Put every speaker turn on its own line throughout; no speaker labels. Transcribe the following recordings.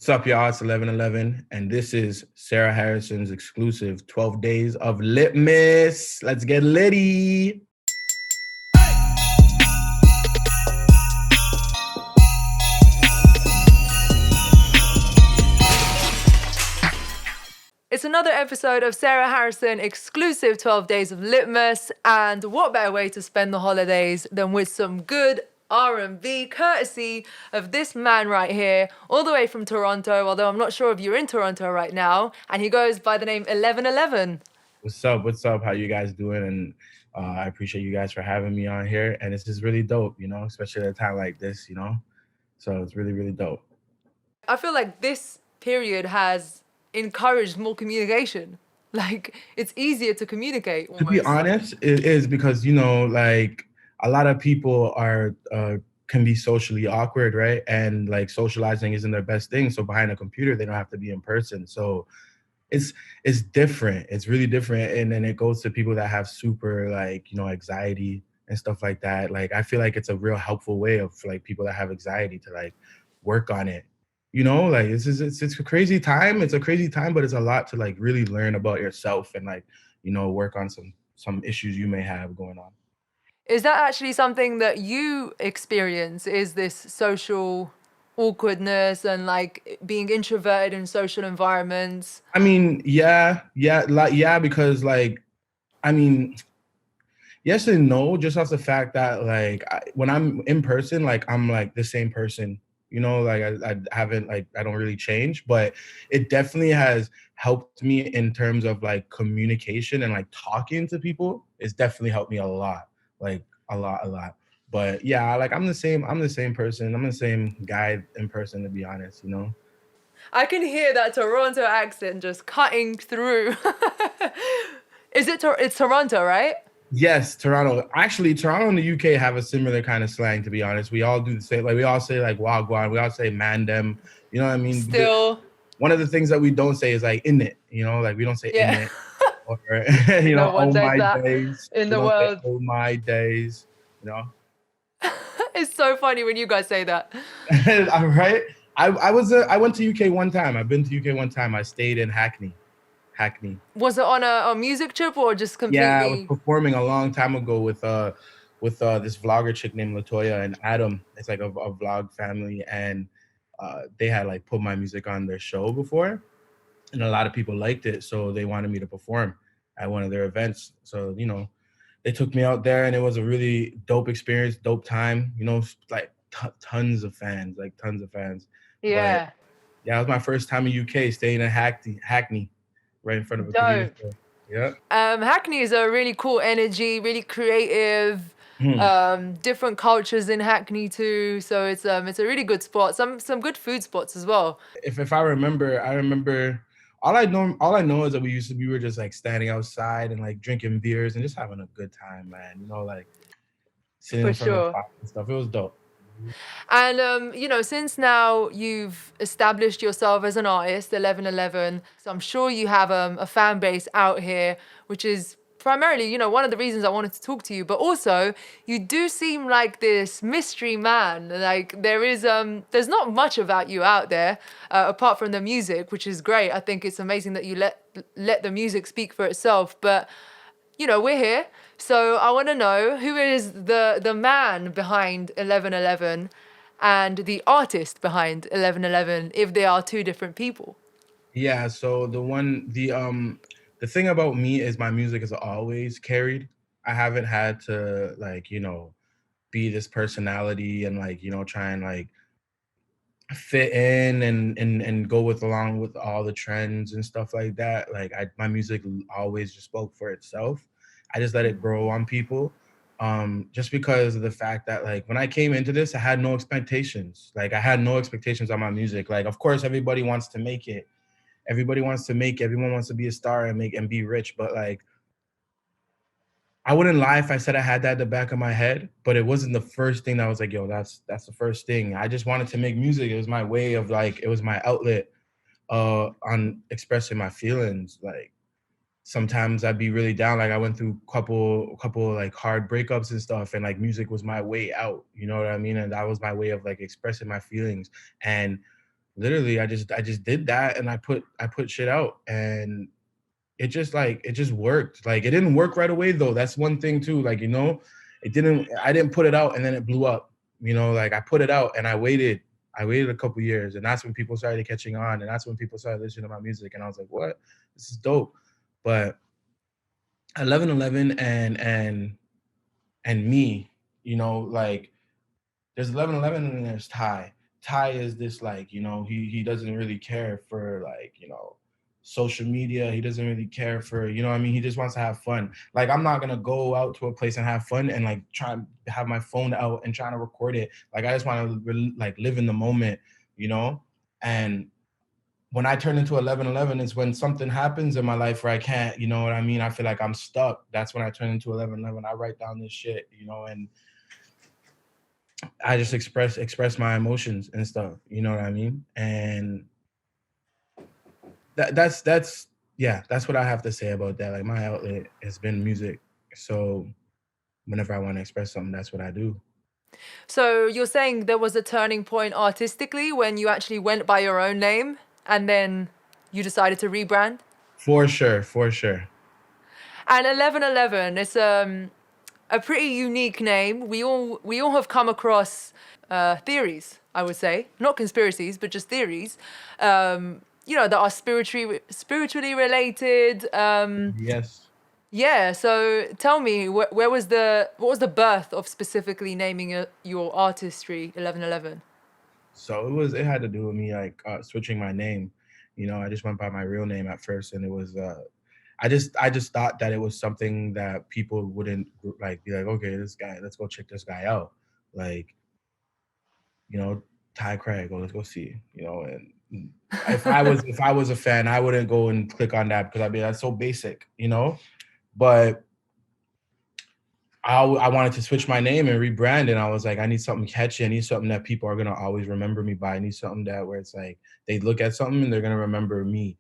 What's up, y'all? It's 11:11, and this is Sarah Harrison's exclusive 12 Days of LITTmas. Let's get litty.
It's another episode of Sarah Harrison exclusive 12 Days of LITTmas, and what better way to spend the holidays than with some good R&B courtesy of this man right here, all the way from Toronto, although I'm not sure if you're in Toronto right now, and he goes by the name 1111.
What's up? What's up? How you guys doing? And I appreciate you guys for having me on here. And this is really dope, especially at a time like this, So it's really, really dope.
I feel like this period has encouraged more communication. Like, it's easier to communicate almost.
To be honest, it is because, a lot of people are can be socially awkward, right? And like socializing isn't their best thing. So behind a computer, they don't have to be in person. So it's different. It's really different. And then it goes to people that have super anxiety and stuff like that. Like I feel like it's a real helpful way of like people that have anxiety to like work on it. It's a crazy time. It's a crazy time, but it's a lot to like really learn about yourself and like, work on some issues you may have going on.
Is that actually something that you experience? Is this social awkwardness and like being introverted in social environments?
I mean, yeah, because I mean, yes and no, just off the fact that when I'm in person, like I'm like the same person, I haven't I don't really change, but it definitely has helped me in terms of like communication and like talking to people. It's definitely helped me a lot, like a lot. But yeah, like I'm the same person. I'm the same guy in person, to be honest,
I can hear that Toronto accent just cutting through. It's Toronto, right?
Yes, Toronto. Actually, Toronto and the UK have a similar kind of slang, to be honest. We all do the same. Like we all say like wagwan. We all say man dem. You know what I mean?
Still.
One of the things that we don't say is like in it. Like we don't say in it. Or
No one
oh
says
my
that
days.
in
We
the
don't say
world.
oh my days.
It's so funny when you guys say that.
Right? I went to UK one time. I've been to UK one time. I stayed in Hackney.
Was it on a music trip or just completely?
Yeah, I was performing a long time ago with this vlogger chick named Latoya and Adam. It's like a vlog family, and they had like put my music on their show before, and a lot of people liked it, so they wanted me to perform at one of their events. So they took me out there, and it was a really dope experience, dope time. Like tons of fans.
Yeah.
But yeah, it was my first time in UK, staying in Hackney, right in front of a computer store. Yeah.
Hackney is a really cool energy, really creative. Different cultures in Hackney too, so it's a really good spot. Some good food spots as well.
If I remember all I know is that we were just like standing outside and like drinking beers and just having a good time, man. Like sitting in front of a fire and stuff. It was dope.
And since now you've established yourself as an artist, 1111, so I'm sure you have a fan base out here, which is primarily, one of the reasons I wanted to talk to you. But also, you do seem like this mystery man. Like there's not much about you out there apart from the music, which is great. I think it's amazing that you let the music speak for itself. But we're here. So I want to know who is the man behind 1111 and the artist behind 1111, if they are two different people.
Yeah, so the thing about me is my music is always carried. I haven't had to be this personality and try and like fit in and go along with all the trends and stuff like that. Like my music always just spoke for itself. I just let it grow on people. Just because of the fact that like when I came into this, I had no expectations. Like I had no expectations on my music. Like of course everybody wants to make it. Everyone wants to be a star and be rich. But like I wouldn't lie if I said I had that at the back of my head, but it wasn't the first thing that was like, yo, that's the first thing. I just wanted to make music. It was my way of it was my outlet on expressing my feelings. Like sometimes I'd be really down. Like I went through couple like hard breakups and stuff, and like music was my way out. You know what I mean? And that was my way of like expressing my feelings. And literally I just did that, and I put shit out, and it just worked. Like, it didn't work right away though. That's one thing too. Like, I didn't put it out and then it blew up. Like, I put it out and I waited a couple years, and that's when people started catching on, and that's when people started listening to my music, and I was like, what? This is dope. But 1111 and me, like, there's 1111 and then there's Ty. Ty is this, like, he doesn't really care for, like, social media. He doesn't really care for, what I mean? He just wants to have fun. Like, I'm not gonna go out to a place and have fun and like try and have my phone out and trying to record it. Like, I just want to like live in the moment, you know? And when I turn into 1111 is when something happens in my life where I can't, you know what I mean? I feel like I'm stuck. That's when I turn into 1111. I write down this shit, and I just express my emotions and stuff. You know what I mean? And that's yeah, that's what I have to say about that. Like, my outlet has been music. So whenever I want to express something, that's what I do.
So you're saying there was a turning point artistically when you actually went by your own name and then you decided to rebrand?
For sure, for sure.
And 1111, it's a pretty unique name. We all have come across theories, I would say, not conspiracies, but just theories. That are spiritually related.
Yes.
Yeah. So tell me, where was what was the birth of specifically naming your artistry 1111?
So it had to do with me, like, switching my name. I just went by my real name at first, and it was I just thought that it was something that people wouldn't, like, be like, okay, this guy, let's go check this guy out. Like, you know, Ty Craig, oh, let's go see, and if I was a fan, I wouldn't go and click on that because I'd be, that's so basic. But I wanted to switch my name and rebrand, and I was like, I need something catchy. I need something that people are gonna always remember me by. I need something that where it's like they look at something and they're gonna remember me.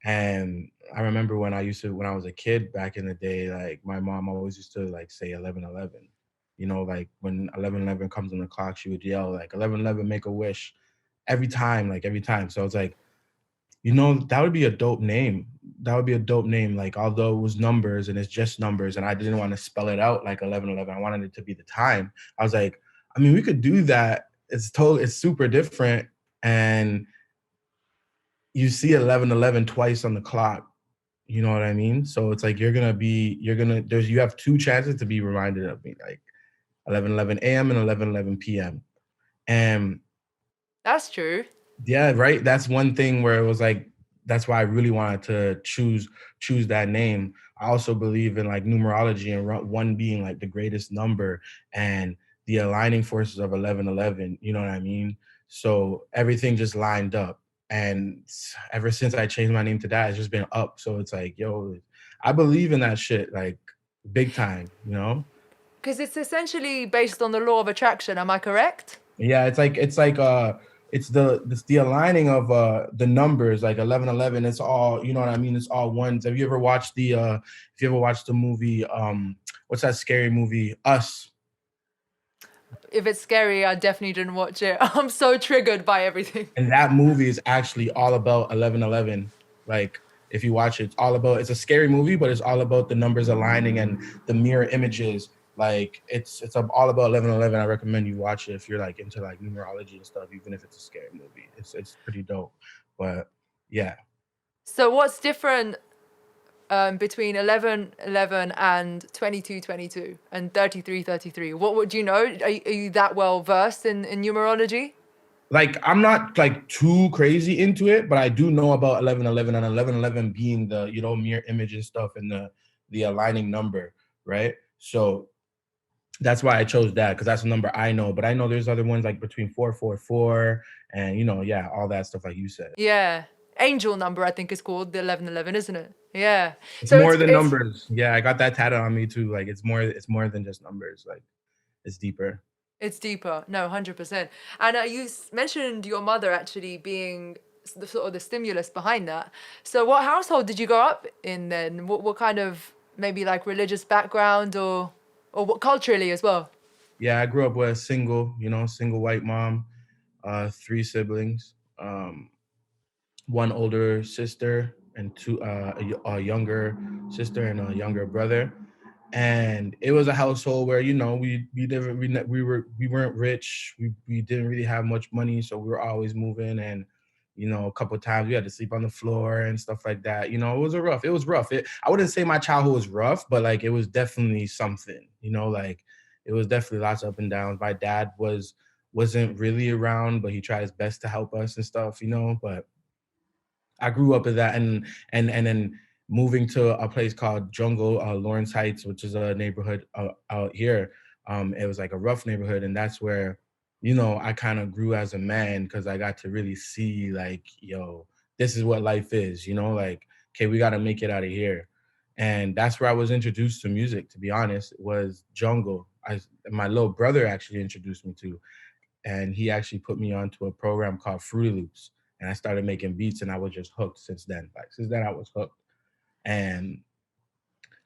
And I remember when I was a kid back in the day, like, my mom always used to like say 1111. Like, when 1111 comes on the clock, she would yell like 1111, make a wish, every time, like every time. So I was like, that would be a dope name. That would be a dope name. Like, although it was numbers and it's just numbers, and I didn't want to spell it out like 1111. I wanted it to be the time. I was like, I mean, we could do that. It's super different. And you see 1111 twice on the clock. You know what I mean? So it's like you have two chances to be reminded of me, like 11:11 a.m. and 11:11 p.m. And
That's true.
yeah, right. That's one thing where it was like, that's why I really wanted to choose that name. I also believe in, like, numerology and one being like the greatest number, and the aligning forces of 11:11. You know what I mean? So everything just lined up, and ever since I changed my name to that, it's just been up. So it's like, yo, I believe in that shit, like, big time.
Because it's essentially based on the law of attraction. Am I correct?
Yeah, it's the aligning of the numbers, like 11:11. It's all, you know what I mean? It's all ones. If you ever watched the movie, what's that scary movie? Us.
If it's scary, I definitely didn't watch it. I'm so triggered by everything.
And that movie is actually all about 11:11. Like, if you watch it, it's a scary movie, but it's all about the numbers aligning and the mirror images. Like, it's all about 11:11. I recommend you watch it if you're like into like numerology and stuff, even if it's a scary movie. It's pretty dope. But yeah.
So what's different between 11:11 and 22:22 and 33:33? What would you know? Are you that well versed in numerology?
Like, I'm not like too crazy into it, but I do know about 11:11 and 11:11 being the, mirror image and stuff, and the aligning number, right? So that's why I chose that, because that's a number I know. But I know there's other ones like between 444 and, yeah, all that stuff like you said.
Yeah. Angel number, I think it's called the 1111, isn't it? Yeah.
It's
So
more than numbers. Yeah, I got that tatted on me too. Like, it's more than just numbers. Like, it's deeper.
it's deeper. No, 100%. And you mentioned your mother actually being the sort of the stimulus behind that. So what household did you grow up in then? What kind of maybe like religious background or what culturally as well?
Yeah, I grew up with a single white mom, three siblings. um, one older sister and a younger sister and a younger brother. And it was a household where, you know, we didn't we weren't rich, we didn't really have much money, so we were always moving. And you know, a couple of times we had to sleep on the floor and stuff like that. You know, it was rough. I wouldn't say my childhood was rough, but like it was definitely something, you know, like it was definitely lots of up and downs. My dad wasn't really around, but he tried his best to help us and stuff, you know. But I grew up with that. And then moving to a place called Jungle, Lawrence Heights, which is a neighborhood out here. It was like a rough neighborhood, and that's where, you know, I kind of grew as a man, because I got to really see like, yo, this is what life is, you know, like, okay, we got to make it out of here. And that's where I was introduced to music. To be honest, it was Jungle. My little brother actually introduced me to, and he actually put me onto a program called Fruity Loops, and I started making beats, and I was just hooked since then. Like since then, I was hooked, and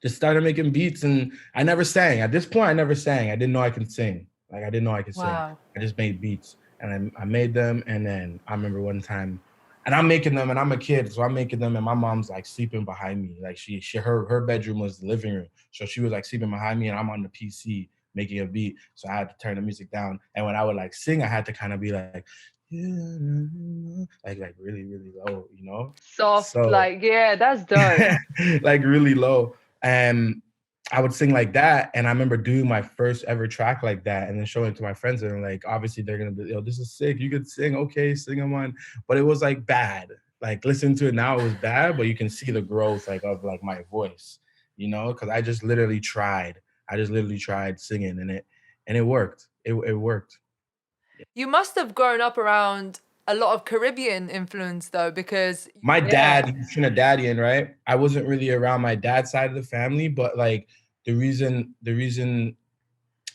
just started making beats. And I never sang. At this point, I never sang. I didn't know I could sing. Like I didn't know I could sing.
Wow.
I just made beats, and I made them. And then I remember one time, and I'm making them, and I'm a kid, so I'm making them, and my mom's like sleeping behind me. Like her bedroom was the living room, so she was like sleeping behind me, and I'm on the PC making a beat, so I had to turn the music down. And when I would like sing, I had to kind of be like, like really really low, you know.
Soft,
So
like, yeah, that's dope.
like really low. And I would sing like that. And I remember doing my first ever track like that and then showing it to my friends. And like, obviously they're going to be, yo, this is sick. You could sing. Okay, sing them on. But it was like bad. Like listening to it now, it was bad, but you can see the growth like of like my voice, you know, because I just literally tried. I just literally tried singing, and it worked. It worked.
You must have grown up around a lot of Caribbean influence though, because
My
Yeah.
dad, he's Trinidadian, right? I wasn't really around my dad's side of the family, but like the reason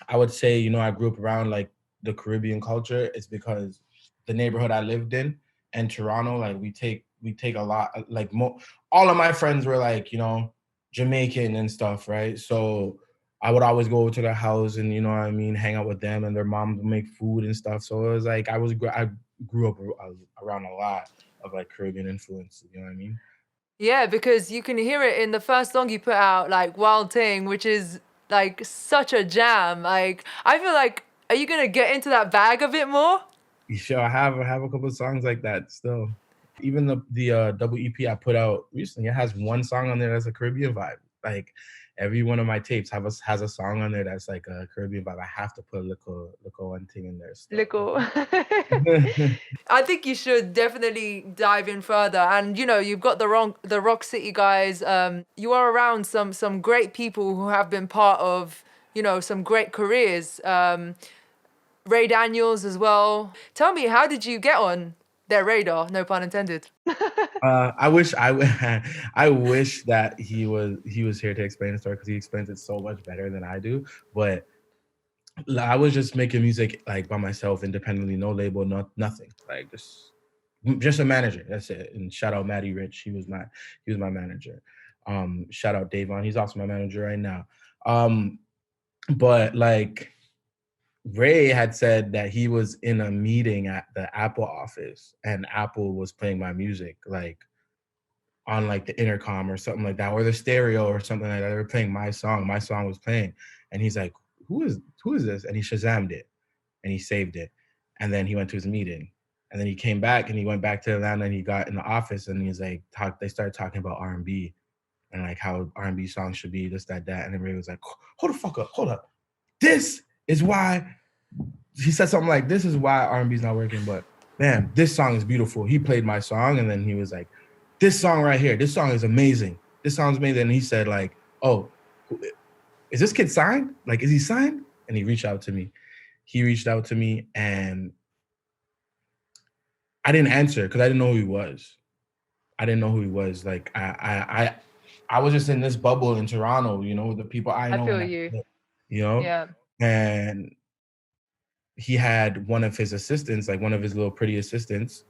I would say, you know, I grew up around like the Caribbean culture is because the neighborhood I lived in and Toronto, like we take a lot, like all of my friends were like, you know, Jamaican and stuff, right? So I would always go over to their house and, you know what I mean, hang out with them, and their moms would make food and stuff. So it was like I grew up around a lot of like Caribbean influence. You know what I mean?
yeah, because you can hear it in the first song you put out, like Wild Thing, which is like such a jam. Like I feel like, are you gonna get into that bag a bit more?
Sure, I have a couple of songs like that still. Even the double EP I put out recently, it has one song on there that's a Caribbean vibe. Like every one of my tapes has a song on there that's like a Caribbean vibe. I have to put a little one thing in there still.
Little.
I think you should definitely dive in further. And you know, you've got the Rock City guys. You are around some great people who have been part of, you know, some great careers. Ray Daniels as well. Tell me, how did you get on their radar? No pun intended.
I wish I wish that he was here to explain the story, because he explains it so much better than I do. But I was just making music like by myself, independently, no label, nothing. Like just a manager. That's it. And shout out Matty Rich. He was my manager. Shout out Davon. He's also my manager right now. But like Ray had said that he was in a meeting at the Apple office, and Apple was playing my music like on like the intercom or something like that, or the stereo or something like that. They were playing my song. My song was playing, and he's like, "Who is this?" And he Shazammed it, and he saved it, and then he went to his meeting, and then he came back, and he went back to Atlanta, and he got in the office, and he's like, They started talking about R&B and like how R&B songs should be this, that, that, and then Ray was like, "Hold the fuck up, hold up. This is why." He said something like, "This is why R&B is not working," but man, this song is beautiful. He played my song, and then he was like, "This song right here, this song is amazing. This song's amazing." And he said like, "Oh, is this kid signed? Like, is he signed?" And he reached out to me. And I didn't answer because I didn't know who he was. Like I was just in this bubble in Toronto, you know, the people I
I
know,
feel you.
you know,
Yeah.
and he had one of his assistants, like one of his little pretty assistants,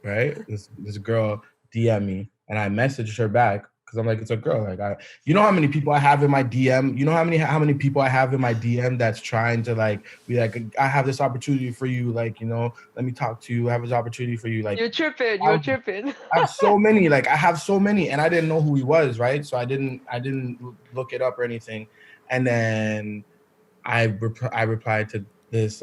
right? This girl DM me, and I messaged her back because I'm like, it's a girl. Like, you know how many people I have in my DM. You know how many people I have in my DM that's trying to like be like, I have this opportunity for you. Like, you know, let me talk to you. I have this opportunity for you. Like,
You're tripping. You're tripping.
I have so many. Like, I have so many, and I didn't know who he was, right? So I didn't look it up or anything. And then I replied to this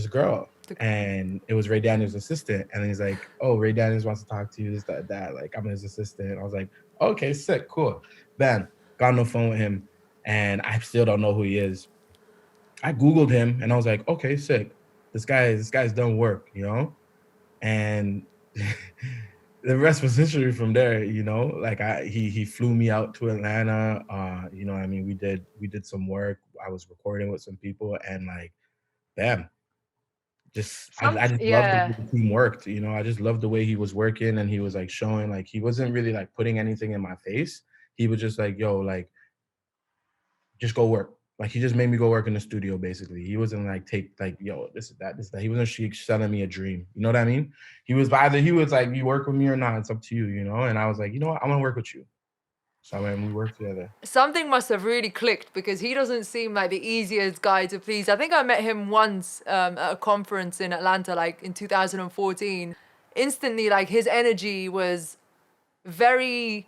girl, and it was Ray Daniels' assistant, and he's like, "Oh, Ray Daniels wants to talk to you, this, that. Like, I'm his assistant." I was like, "Okay, sick, cool." Bam, got on the phone with him, and I still don't know who he is. I Googled him, and I was like, "Okay, sick. This guy's done work, you know." And the rest was history from there, you know. Like, he flew me out to Atlanta. You know, I mean, we did some work. I was recording with some people, and like, bam, I just loved the way
Yeah.
the team worked. You know, I just loved the way he was working, and he was like showing, like, he wasn't really like putting anything in my face. He was just like, yo, like, just go work. Like, he just made me go work in the studio, basically. He wasn't like, take like, yo, this is that, this is that. He wasn't selling me a dream. You know what I mean? He was like, you work with me or not, it's up to you, you know? And I was like, you know what? I want to work with you. So I mean, we worked together.
Something must have really clicked because he doesn't seem like the easiest guy to please. I think I met him once at a conference in Atlanta, like in 2014. Instantly, like his energy was very,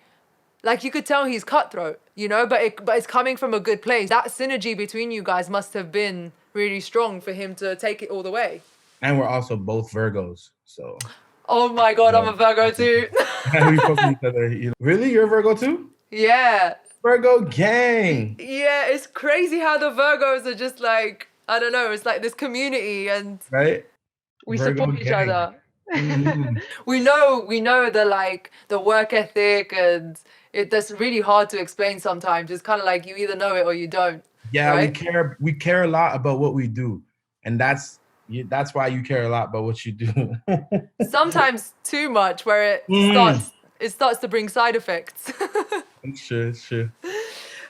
like you could tell he's cutthroat, you know, but it's coming from a good place. That synergy between you guys must have been really strong for him to take it all the way.
And we're also both Virgos. So
Oh my God, I'm a Virgo too.
we fuck with each other. You know? Really? You're a Virgo too?
Yeah.
Virgo gang.
Yeah, it's crazy how the Virgos are just like, I don't know, it's like this community and
Right?
we
Virgo
support each
gang.
other.
Mm-hmm.
We know the like the work ethic and that's really hard to explain sometimes. It's kind of like you either know it or you don't,
Yeah,
right?
we care a lot about what we do. And that's why you care a lot about what you do.
Sometimes too much where
Mm.
it starts to bring side effects.
It's true.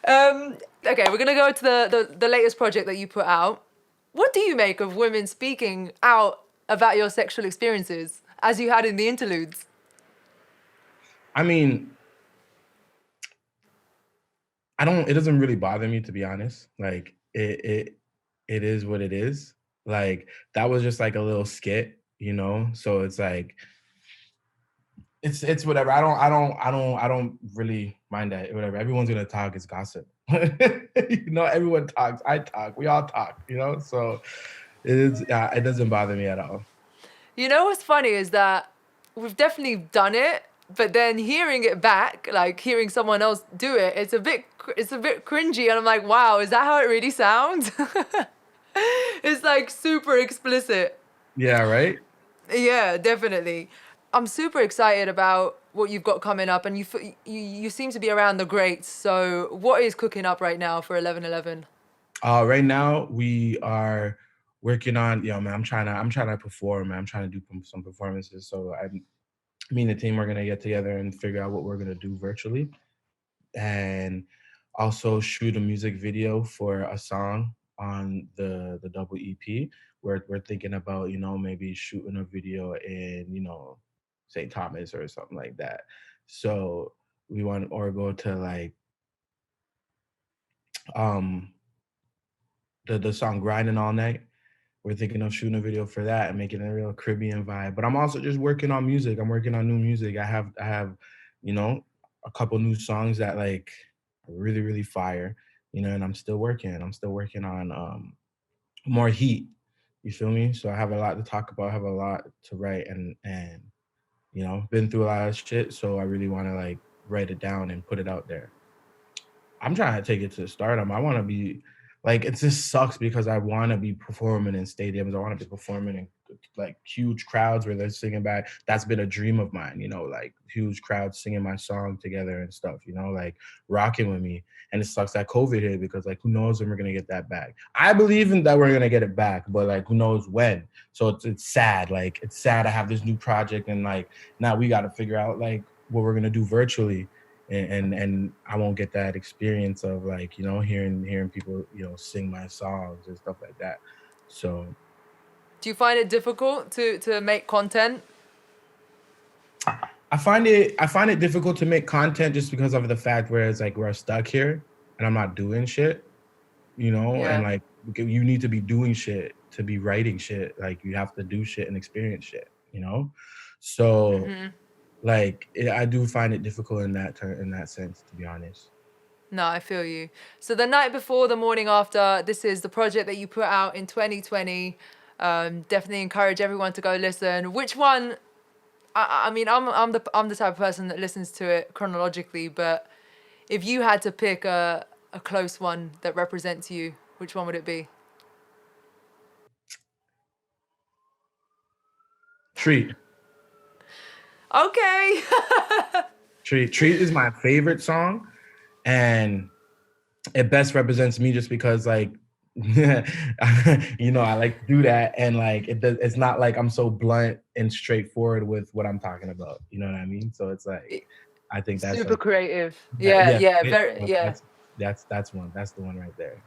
Okay, we're gonna go to the latest project that you put out. What do you make of women speaking out about your sexual experiences, as you had in the interludes?
I mean, it doesn't really bother me, to be honest. Like, it is what it is. Like, that was just like a little skit, you know? So it's like, it's whatever. I don't really mind that. Whatever. Everyone's gonna talk. It's gossip. You know, everyone talks. I talk. We all talk. You know, so it doesn't bother me at all.
You know what's funny is that we've definitely done it, but then hearing it back, like hearing someone else do it, it's a bit cringy, and I'm like, wow, is that how it really sounds? It's like super explicit.
Yeah. Right.
Yeah, definitely. I'm super excited about what you've got coming up, and you seem to be around the greats. So, what is cooking up right now for 11/11?
Right now we are working on. Man, I'm trying to perform. Man. I'm trying to do some performances. So me and the team are gonna get together and figure out what we're gonna do virtually, and also shoot a music video for a song on the double EP. We're thinking about, maybe shooting a video in, St. Thomas or something like that. So we want or go to like um the song Grinding All Night. We're thinking of shooting a video for that and making a real Caribbean vibe. But I'm also just working on music. I'm working on new music. I have, you know, a couple new songs that like are really, really fire, and I'm still working. I'm still working on more heat. You feel me? So I have a lot to talk about, I have a lot to write, and been through a lot of shit. So I really want to like write it down and put it out there. I'm trying to take it to stardom. I want to be like, it just sucks because I want to be performing in stadiums. I want to be performing in like huge crowds where they're singing back. That's been a dream of mine, like huge crowds singing my song together and stuff, like rocking with me. And it sucks that COVID hit because like, who knows when we're going to get that back. I believe in that we're going to get it back, but like, who knows when. So it's sad. Like, it's sad I have this new project and like, now we got to figure out like what we're going to do virtually. And I won't get that experience of like, hearing people, sing my songs and stuff like that. So
Do you find it difficult to make content?
I find it difficult to make content just because of the fact where it's like we're stuck here and I'm not doing shit, you know, and
Yeah.
like you need to be doing shit to be writing shit. Like you have to do shit and experience shit, you know. So like I do find it difficult in that sense, to be honest.
No, I feel you. So the night before, the morning after, this is the project that you put out in 2020. Definitely encourage everyone to go listen. Which one? I mean, I'm the type of person that listens to it chronologically, but if you had to pick a close one that represents you, which one would it be?
Treat.
Okay.
Treat is my favorite song, and it best represents me just because like you know, I like to do that, and like it's not like I'm so blunt and straightforward with what I'm talking about, you know what I mean? So it's like I think that's
Super
like
creative. Yeah,
yeah,
yeah, very, yeah.
that's the one right there.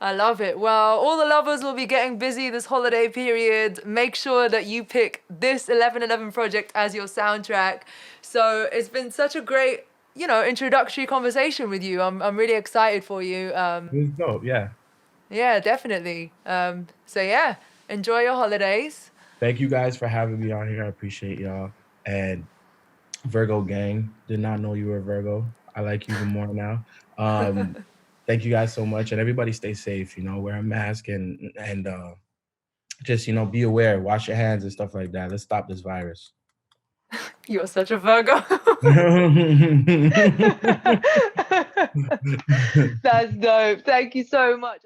I love it. Well, all the lovers will be getting busy this holiday period. Make sure that you pick this 1111 project as your soundtrack. So it's been such a great, introductory conversation with you. I'm really excited for you.
It was dope, yeah.
Yeah, definitely. So yeah, enjoy your holidays.
Thank you guys for having me on here. I appreciate y'all. And Virgo gang, did not know you were a Virgo. I like you even more now. Um, thank you guys so much, and everybody stay safe. You know, wear a mask and just be aware, wash your hands and stuff like that. Let's stop this virus.
You're such a Virgo. That's dope. Thank you so much.